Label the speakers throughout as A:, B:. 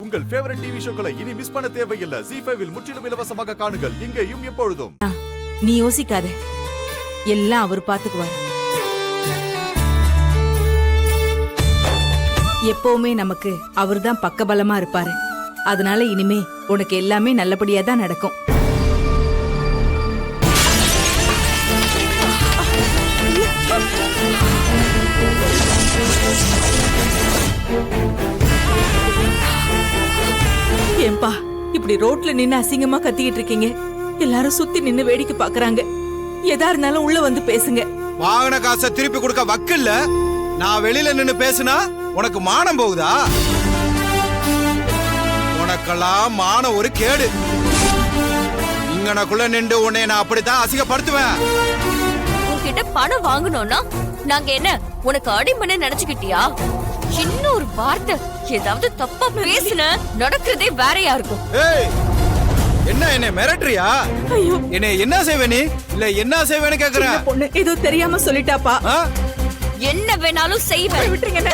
A: உங்கள் favourite TV ஷோக்களை இனி miss பண்ண தேவையில்லை. ZEE5 இல் முற்றிலும் இலவசமாக காணுங்கள். இங்கேயும் எப்பொழுதும்.
B: நீ யோசிக்காத, எல்லாம் அவர் பாத்துக்குவார். எப்பவுமே நமக்கு அவர்தான் பக்கபலமா இருப்பாரு. அதனால இனிமே உனக்கு எல்லாமே நல்லபடியா தான் நடக்கும். ஏம்பா இப்படி ரோட்ல நின்னு அசிங்கமா கத்திக்கிட்டு இருக்கீங்க? எல்லாரும் சுத்தி நின்னு வேடிக்கை பாக்குறாங்க. எதா இருந்தாலும் உள்ள வந்து பேசுங்க.
C: வாங்கின காசை திருப்பி கொடுக்க வக்கில்ல. நான் வெளியில நின்னு பேசுனா உனக்கு மானம் போகுதா? உனக்கெல்லாம் மானம் ஒரு கேடு. இங்கனக்குள்ள நின்று உன்னை நான் அப்படித்தான் அசிங்கப்படுத்துவேன்.
D: உன்கிட்ட பணம் வாங்கணும்னா நாங்க என்ன உனக்கு அடிமனு நினைச்சுக்கிட்டியா? இன்னொரு வார்த்தை ஏதாவது தப்பா பேசுன நடக்கிறதே வேறையா இருக்கும்.
C: ஏய், என்ன மிரட்டுறியா? என்ன என்ன செய்வே நீ? இல்ல என்ன செய்வேன்னு கேக்குறேன்.
B: பொண்ணு ஏதோ தெரியாம சொல்லிட்டாப்பா.
D: என்ன வேணாலும் செய்வேன்.
B: விட்டுருங்க.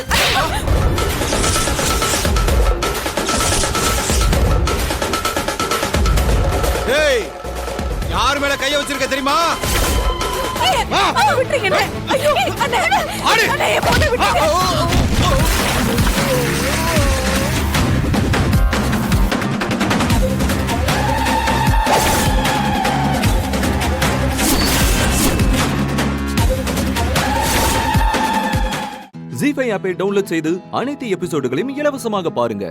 C: ஏய், யார் மேல கைய வச்சிருக்க தெரியுமா?
B: விட்டுருங்க. ஐயோ அண்ணே, அண்ணே பொண்ணு விட்டுருங்க.
E: ZEE5 ஆப்பை டவுன்லோட் செய்து அனைத்து எபிசோடுகளையும் இலவசமாக பாருங்க.